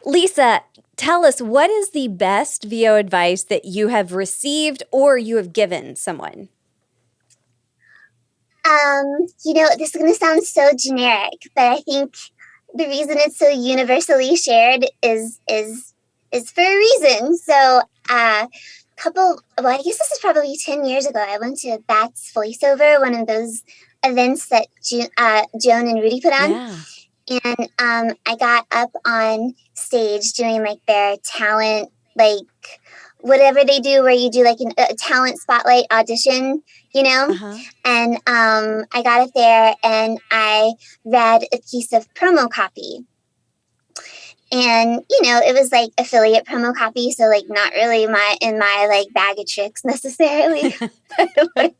Lisa, tell us, what is the best VO advice that you have received or you have given someone? This is going to sound so generic, but I think the reason it's so universally shared is for a reason. So, I guess this is probably 10 years ago. I went to Bats Voiceover, one of those events that Joan and Rudy put on. Yeah. And I got up on stage doing like their talent, like whatever they do, where you do like a talent spotlight audition, And I got up there and I read a piece of promo copy. And, it was like affiliate promo copy. So like not really in my like bag of tricks necessarily. But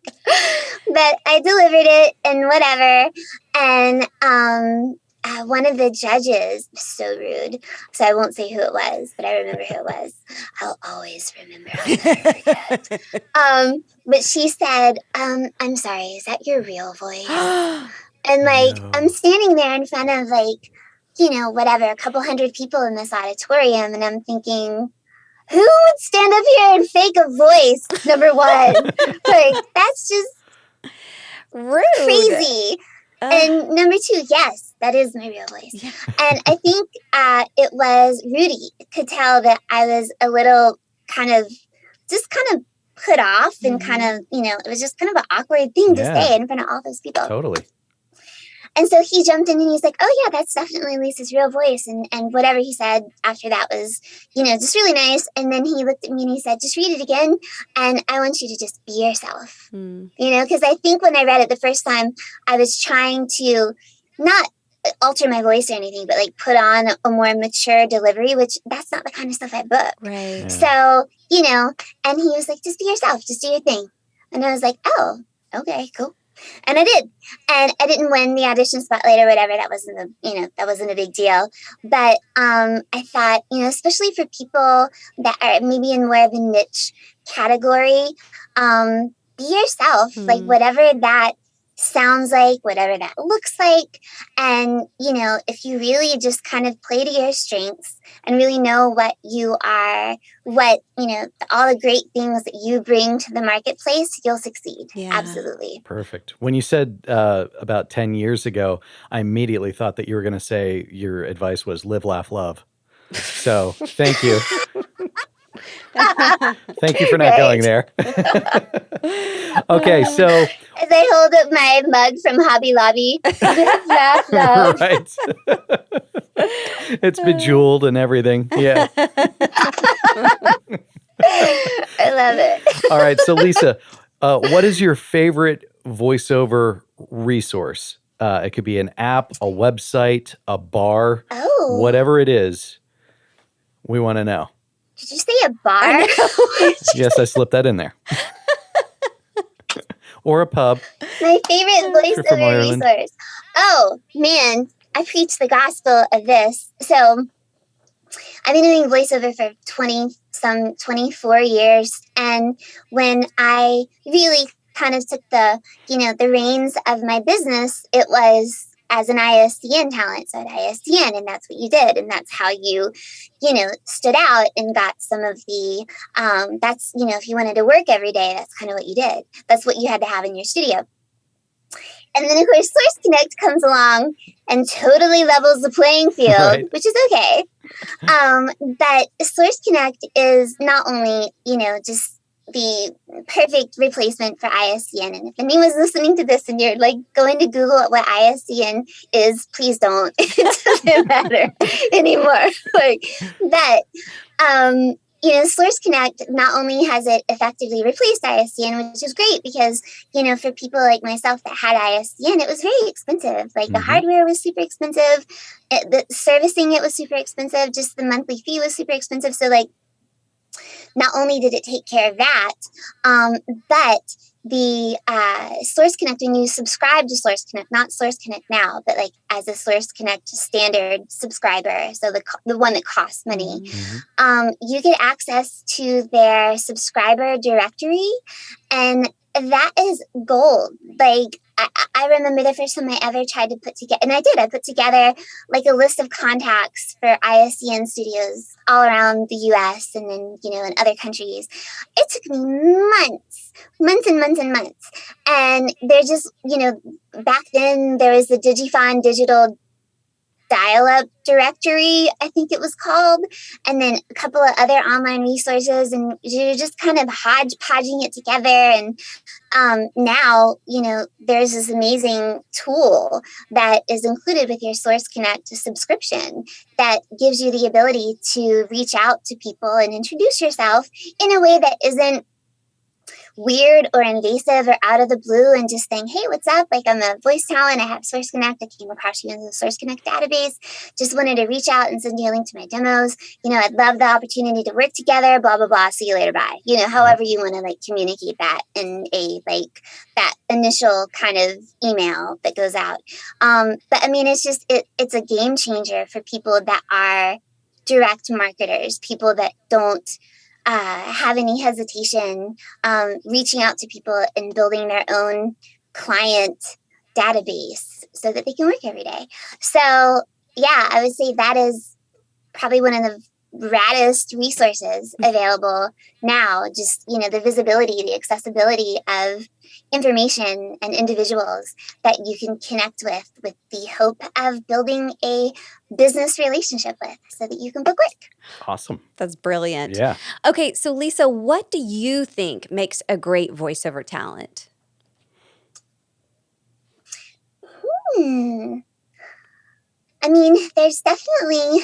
I delivered it and whatever. And one of the judges was so rude. So I won't say who it was, but I remember who it was. I'll always remember. I'll never forget. But she said, I'm sorry, is that your real voice? And like, no. I'm standing there in front of like, a couple hundred people in this auditorium. And I'm thinking, who would stand up here and fake a voice? Number one. Like, that's just rude. Crazy. And number two, yes, that is my real voice. Yeah. And I think it was Rudy could tell that I was a little kind of put off and kind of, it was just kind of an awkward thing to say in front of all those people. Totally. And so he jumped in and he's like, oh, yeah, that's definitely Lisa's real voice. And whatever he said after that was, just really nice. And then he looked at me and he said, just read it again. And I want you to just be yourself, because I think when I read it the first time, I was trying to not alter my voice or anything, but like put on a more mature delivery, which that's not the kind of stuff I book. Right. Yeah. So, and he was like, just be yourself, just do your thing. And I was like, oh, okay, cool. And I did. And I didn't win the audition spotlight or whatever. That wasn't a big deal. But I thought, especially for people that are maybe in more of a niche category, be yourself, like whatever that sounds like, whatever that looks like. And, if you really just kind of play to your strengths and really know what you are, all the great things that you bring to the marketplace, you'll succeed. Yeah. Absolutely. Perfect. When you said about 10 years ago, I immediately thought that you were going to say your advice was live, laugh, love. So thank you. Thank you for not going there. Okay, so as I hold up my mug from Hobby Lobby, laugh, love. Right. It's bejeweled and everything. Yeah. I love it. All right, so Lisa, what is your favorite voiceover resource? It could be an app, a website, a bar, whatever it is. We want to know. Did you say a bar? Yes, I slipped that in there. Or a pub. My favorite voiceover resource. Oh, man, I preach the gospel of this. So I've been doing voiceover for 24 years. And when I really kind of took the reins of my business, it was as an ISDN talent. So at ISDN, and that's what you did. And that's how you stood out and got some of the, that's, if you wanted to work every day, that's kind of what you did. That's what you had to have in your studio. And then, of course, Source Connect comes along and totally levels the playing field, right, which is okay. But Source Connect is not only, just the perfect replacement for ISDN. And if anyone's listening to this and you're like going to Google what ISDN is, please don't. It doesn't matter anymore. Source Connect not only has it effectively replaced ISDN, which is great because, for people like myself that had ISDN, it was very expensive. Like the hardware was super expensive. The servicing it was super expensive. Just the monthly fee was super expensive. So not only did it take care of that, but the Source Connect, when you subscribe to Source Connect, not Source Connect now, but like as a Source Connect standard subscriber, so the one that costs money, you get access to their subscriber directory. And that is gold. Like, I remember the first time I ever tried to put together, and I put together like a list of contacts for ISDN studios all around the US and then, in other countries. It took me months and months and months. And they're just, back then there was the Digifon digital dial-up directory, I think it was called, and then a couple of other online resources, and you're just kind of hodgepodging it together. And now, there's this amazing tool that is included with your Source Connect subscription that gives you the ability to reach out to people and introduce yourself in a way that isn't weird or invasive or out of the blue, and just saying, hey, what's up? Like, I'm a voice talent. I have Source Connect. I came across you in the Source Connect database. Just wanted to reach out and send you a link to my demos. I'd love the opportunity to work together, blah, blah, blah. See you later. Bye. However you want to like communicate that in a like that initial kind of email that goes out. But I mean, it's just, it's a game changer for people that are direct marketers, people that don't have any hesitation reaching out to people and building their own client database so that they can work every day. So yeah, I would say that is probably one of the raddest resources available now. Just, the visibility, the accessibility of information and individuals that you can connect with the hope of building a business relationship with so that you can book work. Awesome. That's brilliant. Yeah. Okay, so Lisa, what do you think makes a great voiceover talent? I mean, there's definitely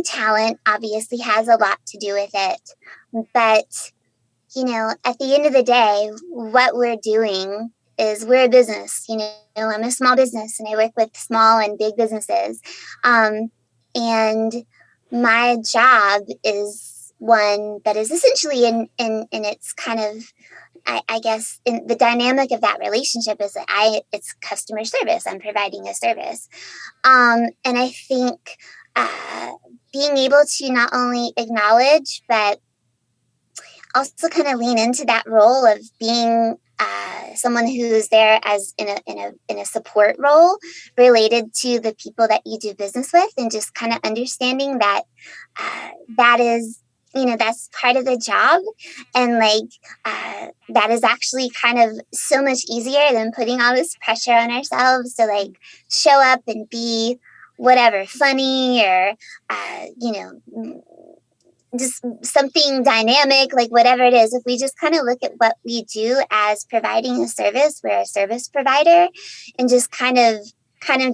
talent, obviously has a lot to do with it. But, at the end of the day, what we're doing is we're a business. I'm a small business and I work with small and big businesses. And my job is one that is essentially in its kind of, I guess, in the dynamic of that relationship is that it's customer service. I'm providing a service. And I think being able to not only acknowledge, but also kind of lean into that role of being someone who's there as in a support role related to the people that you do business with, and just kind of understanding that that is, that's part of the job. And like, that is actually kind of so much easier than putting all this pressure on ourselves to like show up and be whatever, funny or, just something dynamic, like whatever it is. If we just kind of look at what we do as providing a service, we're a service provider, and just kind of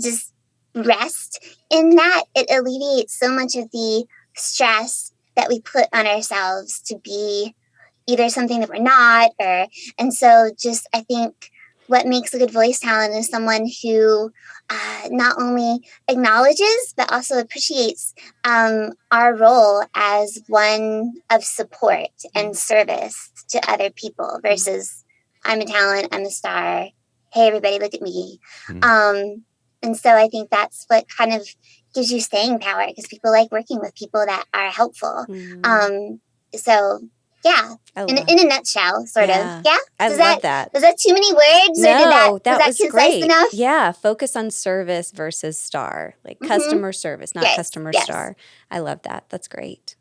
just rest in that, it alleviates so much of the stress that we put on ourselves to be either something that we're not, and so just, I think what makes a good voice talent is someone who not only acknowledges but also appreciates our role as one of support and service to other people versus I'm a talent, I'm a star, hey everybody look at me. And so I think that's what kind of gives you staying power, because people like working with people that are helpful. So yeah, in a nutshell, sort of. Yeah, I love that. Was that too many words? No, or was that was concise great. enough? Yeah, focus on service versus star, like customer service, not customer star. I love that. That's great.